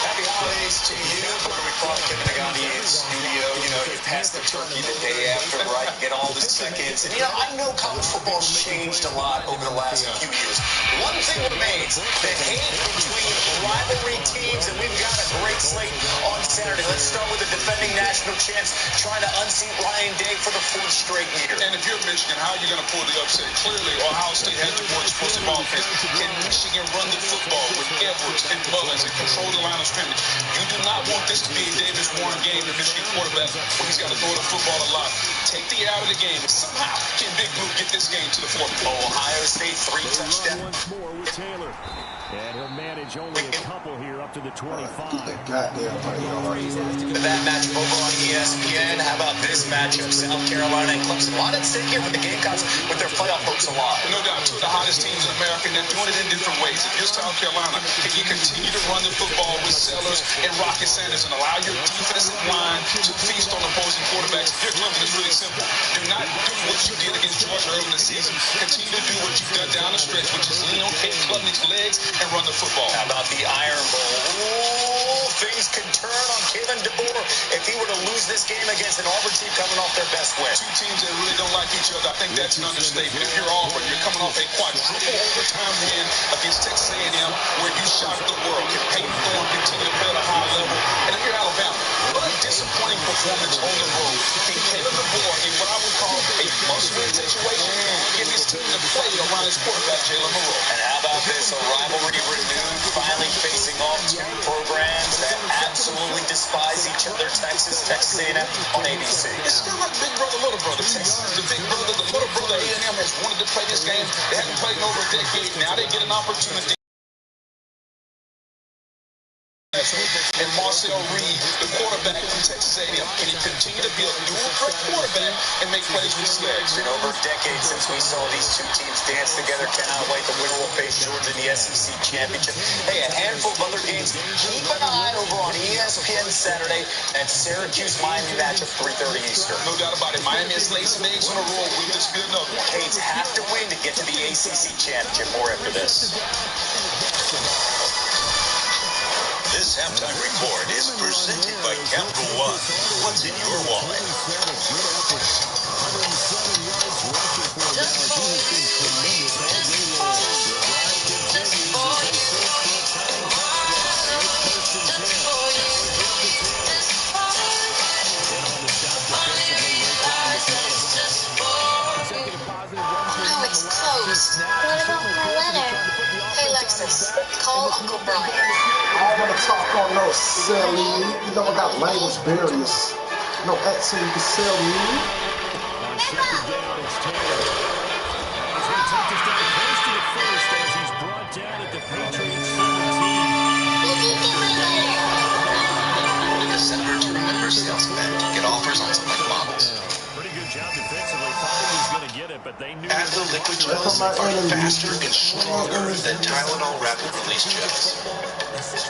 Happy holidays to you. When we caught Kevin Nagani in studio, you pass the turkey the day after, right? You get all the seconds. And, I know college football's changed a lot over the last few years. One thing remains, the hate between rivalry teams, and we've got a great slate on Saturday. Let's start with the defending national champs trying to unseat Ryan Day for the fourth straight year. And if you're Michigan, how are you going to pull the upset? Clearly, Ohio State has the more explosive offense. Can Michigan run the football with Edwards and Mullins and control the line of scrimmage? You do not want this to be a Davis Warren game, the Michigan quarterback, when he's got to throw the football a lot. Take the out of the game. And somehow can Big Blue get this game to the fourth quarter? Ohio State 3 touchdowns. Once more with Taylor. And he'll manage only a couple here up to the 25. Goddamn right, That matchup over on ESPN. How about this matchup? South Carolina and Clemson. A lot at stake here for the Gamecocks with their playoff hopes alive. No doubt, two of the hottest teams in America, and they're doing it in different ways. If you're South Carolina, can you continue to run the football with Sellers and Rocket Sanders and allow your defensive line to feast on opposing quarterbacks? If you're Clemson, it's really simple. Do not do what you did against Georgia early in the season. Continue to do what you've done down the stretch, which is lean on Kate Klubnik's legs and run the football. How about the Iron Bowl? Ooh, things can turn on Kalen DeBoer if he were to lose this game against an Auburn team coming off their best win. Two teams that really don't like each other. I think that's an understatement. If you're Auburn, you're coming off a quadruple overtime win against Texas A&M where you shocked the world. Can Peyton Thorne continue to play at a high level? And if you're Alabama, what a disappointing performance on the road. Can Kalen DeBoer, in what I would call a must-win situation, get his team to play around his quarterback, Jalen Milroe? And how about this? A rivalry renewed, finally facing off two programs that absolutely despise each other. Texas A&M on ABC. It's kind of like big brother, little brother. Texas is the big brother. The little brother, A&M, has wanted to play this game. They haven't played in over a decade. Now they get an opportunity. And Marcel Reed, the quarterback from Texas A&M, can he continue to be a dual-threat quarterback and make plays with his legs? It's been over a decade since we saw these two teams dance together. Cannot wait. The winner will face Georgia in the SEC Championship. Hey, a handful of other games. Keep an eye over on ESPN Saturday at Syracuse-Miami matchup, 3:30 Eastern. No doubt about it. Miami has laid some eggs on a roll. Will this be another one? Canes have to win to get to the ACC Championship. More after this. This halftime report is presented by Capital One. What's in your wallet? 107 yards rushing for Dallas. He has been tremendous all game long. The drive continues as they search for a tying touchdown. It's first and 10. And on the stop defensively, consecutive positive run for Oh, it's close. What about my letter? Hey, Lexus, call Uncle Brian. I don't want to talk on no selling. You know I got language barriers. No accent you can sell me. On second down, it's Taylor. And he's going to take this down close to the first as he's brought down at the Patriots 17. December to remember sales event. Get offers on select models. Pretty good job defensively. Thought he was going to get it, but they knew. Advil liquid gels are faster and stronger than Tylenol rapid release gels.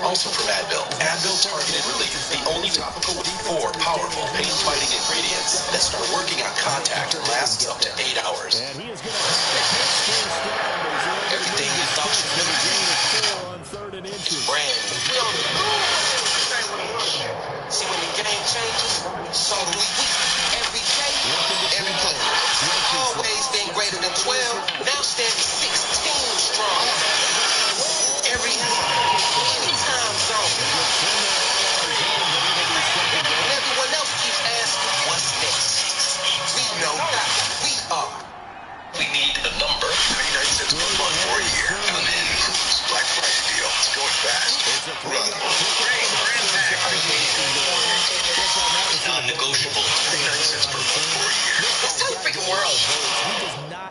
Also from Advil, Advil Targeted Relief, the only topical with 4 powerful pain-fighting ingredients that start working on contact and lasts up to 8 hours. And he is going to have Everything you thought you knew. on 3rd and inches. Brand new. See, when the game changes, so do we. Every day, everybody. Always been greater than 12, now standing 16 strong. Every time zone. And everyone else keeps asking, what's next? We know we are. We need a number. 99 cents per month for a year. Come in. Black Friday deal. It's going fast. Run. Non-negotiable. 99 cents per month for a year. Let's tell the freaking world.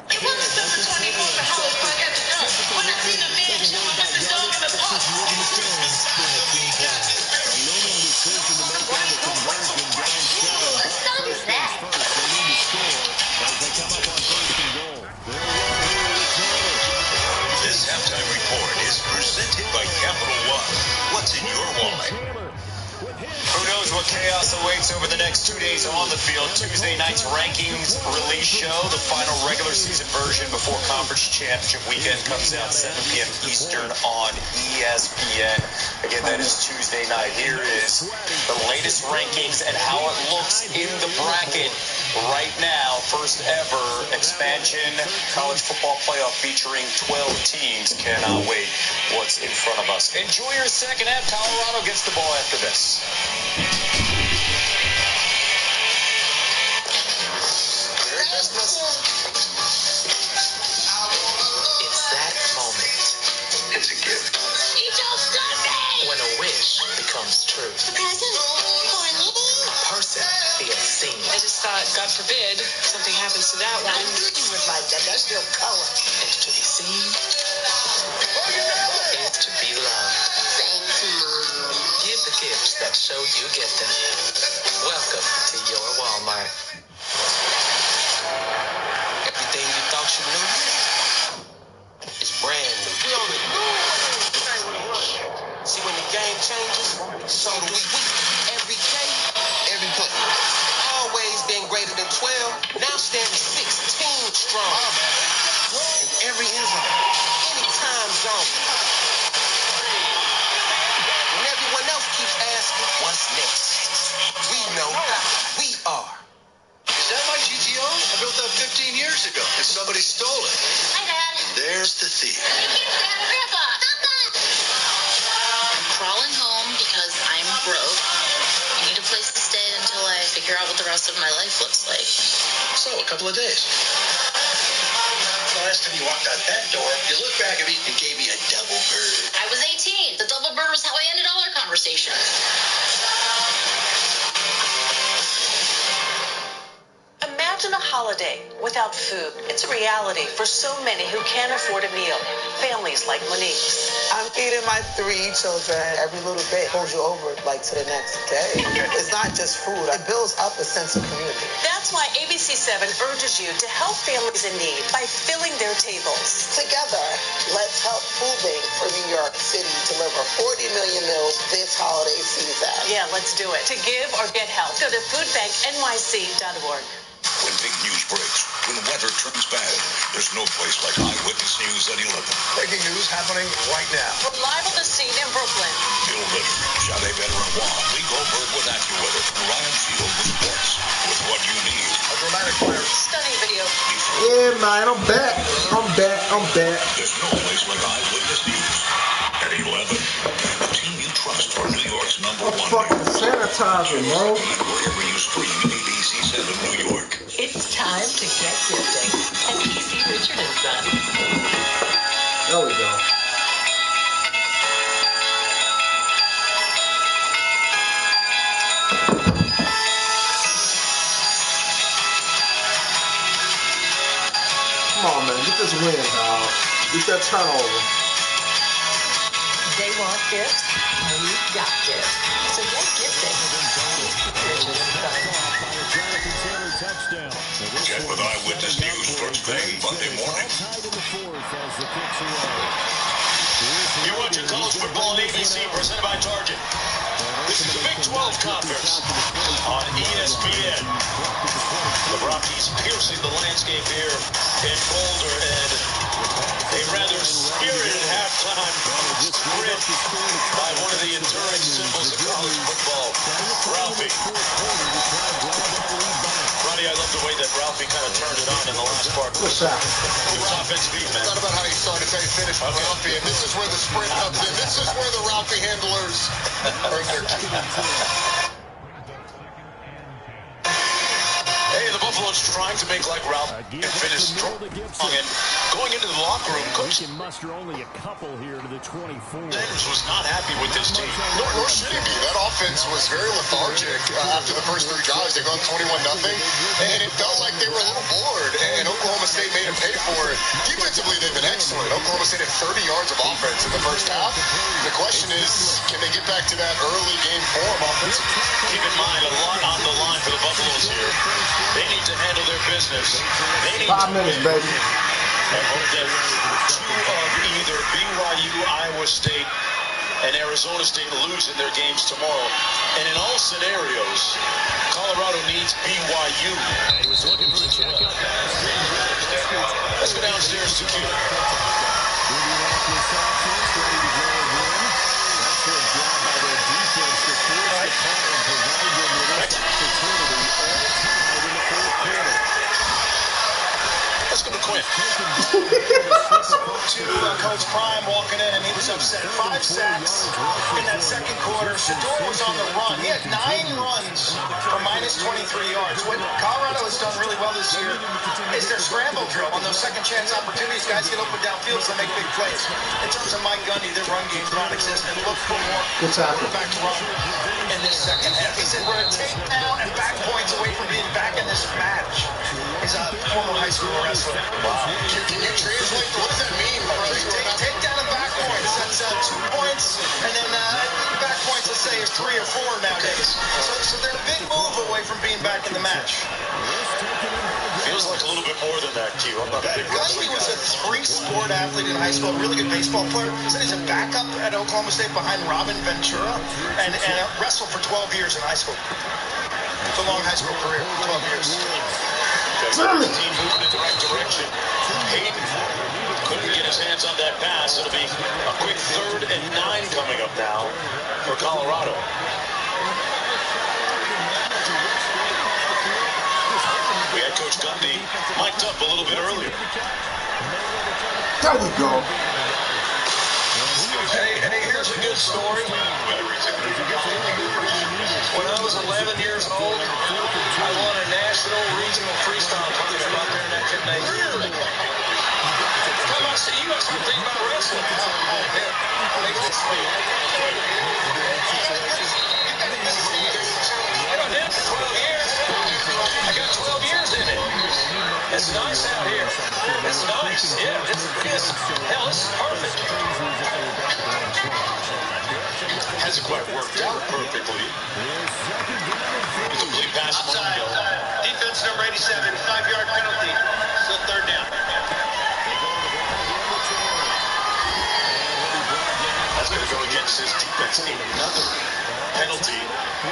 It wasn't December 24th at Halloween after dusk when I seen a man chilling with his dog in the park. This halftime report is presented by Capital One. What's in your wallet? Who knows what chaos awaits over the next 2 days on the field. Tuesday night's rankings release show, the final regular season version before conference championship weekend comes out 7 p.m. Eastern on ESPN. Again, that is Tuesday night. Here is the latest rankings and how it looks in the bracket right now. First ever expansion college football playoff featuring 12 teams. Cannot wait what's in front of us. Enjoy your second half. Colorado gets the ball after this. It's that moment. It's a gift. When a wish becomes true. A person feels seen. I just thought, God forbid, something happens to that one. I knew you would like that. That's your color. And to be seen is to be loved. Thanks, Mom. So you get them. Welcome to your Walmart. Everything you thought you knew is brand new. We on the move. See, when the game changes, so do we. Every day, every play. Always been greater than 12. Now standing 16 strong. In every end zone, any time zone. When everyone else keeps asking, what's next? We know we are. Is that my GTO? I built that 15 years ago, and somebody stole it. Hi, Dad. There's the thief. Dad and Grandpa. Stop that! Crawling home because I'm broke. I need a place to stay until I figure out what the rest of my life looks like. So, a couple of days. The last time you walked out that door, you looked back at me and gave me a double bird. I was 18. The double bird was how I ended all our conversations. Imagine a holiday without food. It's a reality for so many who can't afford a meal. Families like Monique's. I'm feeding my 3 children. Every little bit holds you over, like, to the next day. It's not just food. It builds up a sense of community. That's why ABC7 urges you to help families in need by filling their tables. Together, let's help Food Bank for New York City deliver 40 million meals this holiday season. Yeah, let's do it. To give or get help, go to foodbanknyc.org. When big news breaks, when weather turns bad, there's no place like Eyewitness News at 11. Breaking news happening right now. We're live on the scene in Brooklyn. Bill Ritter, Shade veteran Juan, Lee Goldberg with AccuWeather, and Ryan Field with sports. With what you need. A dramatic fire. Stunning video. Yeah, man, I'm back. There's no place like Eyewitness News at 11. The team you trust for New York's number one. Fucking sanitizer, bro. Wherever you stream ABC7 New York. It's time to get gifting at PC Richard & Son. There we go. Come on, man. Get this win, dog. Get that turnover. They want gifts, and we've got gifts. So get gifting. Richard & Son. Get with Eyewitness News first thing Monday morning. You're watching college football on ABC, presented by Target. This is the Big 12 Conference on ESPN. The Rockies piercing the landscape here in Boulder, and a rather spirited halftime sprint by one of the enduring symbols of college football, Ralphie. Ronnie, I love the way that Ralphie kind of turned it on in the last part. What's that? It was offense beat, man. It's not about how you start, it's how you finish with Ralphie. And this is where the sprint comes in. This is where the Ralphie handlers earn their keep. Hey, the Buffaloes trying to make like Ralph and finish strong. And going into the locker room, Coach can muster only a couple here to the 24. Sanders was not happy with this team. Nor should he be. That offense was very lethargic after the first 3 drives. They gone 21-0, and it felt like they were a little bored. And Oklahoma State made them pay for it. Defensively, they've been excellent. Oklahoma State had 30 yards of offense in the first half. The question is, can they get back to that early game form offensively? Keep in mind, a lot on the line for the Buffaloes here. They need to handle their business. They need 5 minutes, baby. and hope that 2 of either BYU, Iowa State, and Arizona State lose in their games tomorrow. And in all scenarios, Colorado needs BYU. He was looking for the checkup. Let's go downstairs to Q. Let's go to Quinn. To Coach Prime walking in, and he was upset. 5 sacks in that second quarter. Shador was on the run. He had 9 runs for minus 23 yards. What Colorado has done really well this year is their scramble drill. On those second chance opportunities, guys get open downfield so they make big plays. In terms of Mike Gundy, their run game's non-existent. Look for more quarterback run in this second half. He said, we're going to take down and back points away from being back in this match. He's a former high school wrestler. Wow. Can you translate? What does that mean? Take down and back points. That's 2 points. And then back points, let's say, is 3 or 4 nowadays. So they're a big move away from being back in the match. Feels like a little bit more than that, Q. I'm not a big wrestling Gundy was guy. a 3-sport athlete in high school, a really good baseball player. Said he's a backup at Oklahoma State behind Robin Ventura, and wrestled for 12 years in high school. It's a long high school career, 12 years. Okay, team moving in the right direction. Hayden couldn't get his hands on that pass. It'll be a quick 3rd and 9 coming up now for Colorado. We had Coach Gundy mic'd up a little bit earlier. There we go. Hey, here's a good story. When I was 11 years old, I won a national regional freestyle tournament out there in that gymnasium. Come on, see, you got something about wrestling. Make this sweet. I've been doing it for 12 years. I got 12 years in it. It's nice out here. It's nice. Yeah, it's hell, this is perfect. Hasn't quite worked out perfectly. Complete pass. Outside. Defense number 87, 5-yard penalty. Still 3rd down. That's going to go against his defense. Another penalty.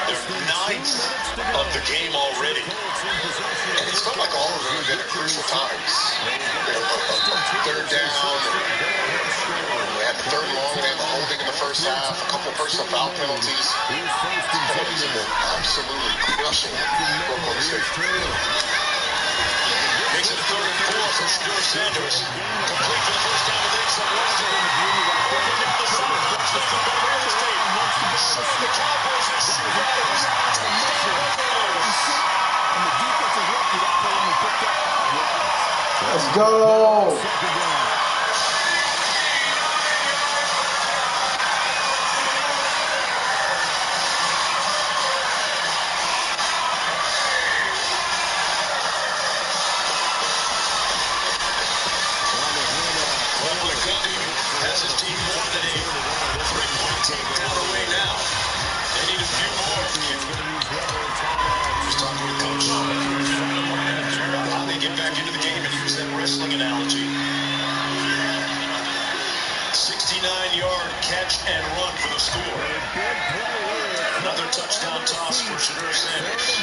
Their 9th of the game already. And it's felt like all of them have been at crucial times. A 3rd down. They had the 3rd and long. They had the holding in the first half. A couple personal foul penalties. Penalties have been absolutely crushing Oklahoma State. Makes it 3rd and 4 for Shedeur Sanders. Complete for the first time with Asa Walker. Working down the sideline. Looking for real estate. The Cowboys are safe out of his Let's go. has his team more than a 3-point takedown away now. They need a few more. Just talking with Coach about how they get back into the game and use that wrestling analogy. 69-yard catch and run for the score. Another touchdown toss for Shedeur Sanders.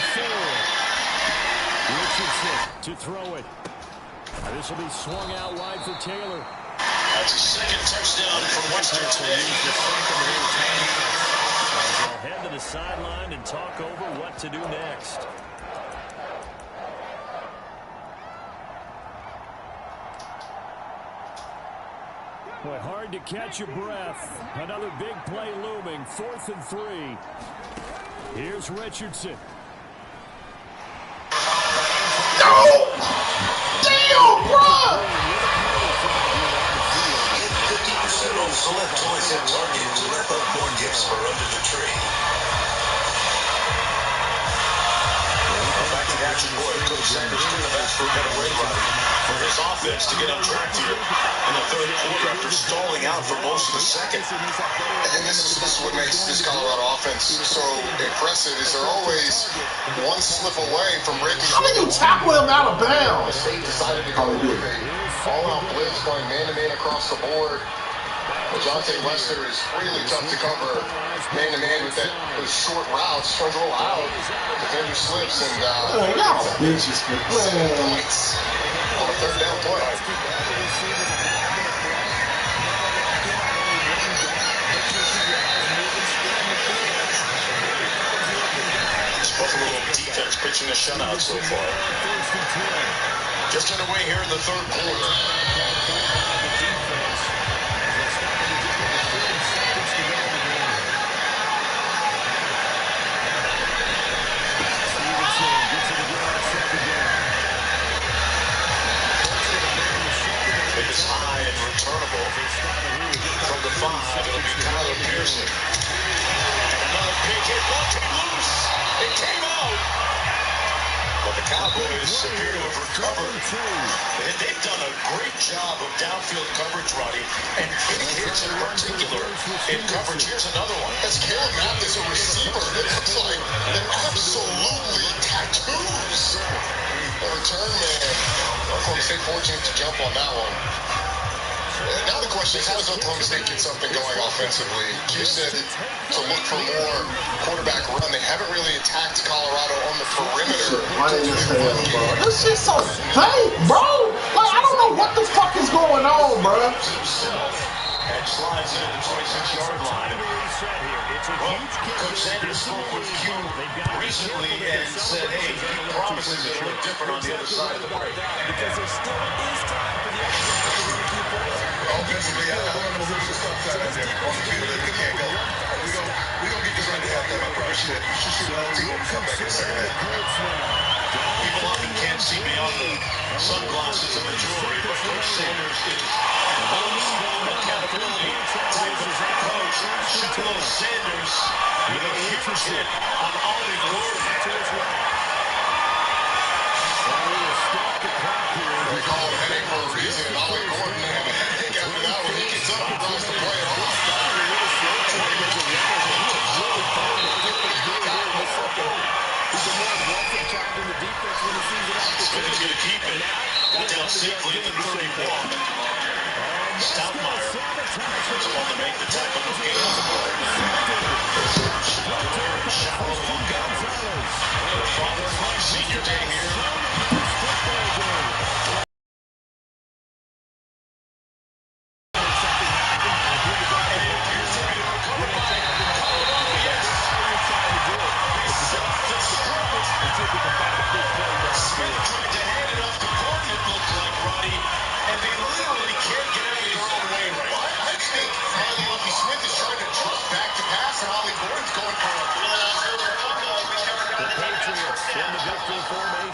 Richardson to throw it. This will be swung out wide for Taylor. That's his second touchdown from Western today. They'll head to the sideline and talk over what to do next. Boy, hard to catch your breath. Another big play looming. 4th and 3. Here's Richardson. No! Damn, bro! Get 50% off select toys at Target to wrap up more gifts for under the tree. Back to the action, boy. Coach Sanders coming back for a getaway run for his offense to get on track here in the third quarter after stalling out for most of the second. And this is what makes this Colorado offense so impressive is they're always one slip away from breaking. How did you tackle him out of bounds? The state decided to go with a all-out blitz going man-to-man across the board. Jonte Lester is really tough to cover man-to-man with those short routes. Turns a little out. Defender slips and y'all bitches, man. On a third down play. Buffalo defense pitching a shutout so far. Just underway here in the third quarter. It is high and returnable. From the 5, it'll be Tyler Pearson. And another big hit. Ball came loose. It came out. But the Cowboys appear to have recovered. They've done a great job of downfield coverage, Roddy, and big hits in particular in coverage. Here's another one. That's Caleb Mathis, a receiver. It looks like it absolutely tattoos the return man. Oklahoma State fortunate to jump on that one. Now the question is, how does Oklahoma State get something going offensively? Q said to look for more quarterback run. They haven't really attacked Colorado on the perimeter. This shit's so fake, bro. Like, I don't know what the fuck is going on, bro. And slides in at the 26-yard line. Well, Coach Sanders spoke with Q recently and said, hey, he promises it'll look different on the other side of the break. Because there still is time for the other guys to run a few plays. Offensively, I don't know if there's a stop sign out there on the field that we can't go. We're going to get this right to halftime. I promise you that. You should see a lot of people come back in the second half. People often can't see beyond the sunglasses and the jewelry, but Coach Sanders is old-school accountability type of coach. Shiloh Sanders with a huge hit on Ollie Gordon. They call it a headache for a reason, and Ollie Gordon had a headache after that when he gets up and tries to play it off. Smith is going to keep it. Got down safely at the 31. Stoutmeyer is the one to make the tackle. No gain on the play. Shallow look up. The father of my senior day here.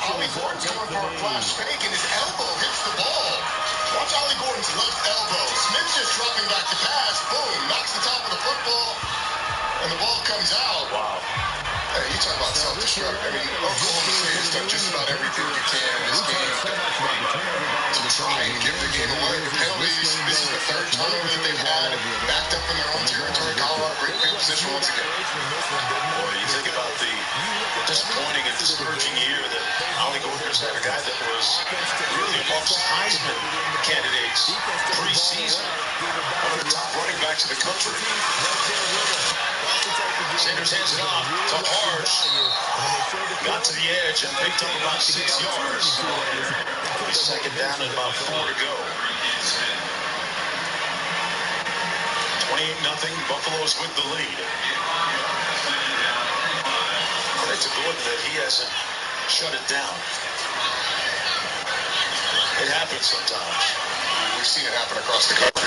Ollie Gordon's going for a flash fake, and his elbow hits the ball. Watch Ollie Gordon's left elbow. Smith's just dropping back to pass. Boom, knocks the top of the football, and the ball comes out. Wow. Hey, you talk about self-destruct. I mean, Oklahoma State has done just about everything you can in this game to try and give the game away. The penalties, this is the third turnover that they've had, backed up in their own territory. Colorado, great field position once again. Boy, you think about the disappointing and discouraging year that Ollie Gordon has had, a guy that was really amongst Heisman candidates preseason, one of the top running backs in the country. Sanders hands it off to Harsh. Got to the edge and picked up about 6 yards. It'll be second down and about 4 to go. 28-0. Buffalo's with the lead. Credit to Gordon that he hasn't shut it down. It happens sometimes. We've seen it happen across the country.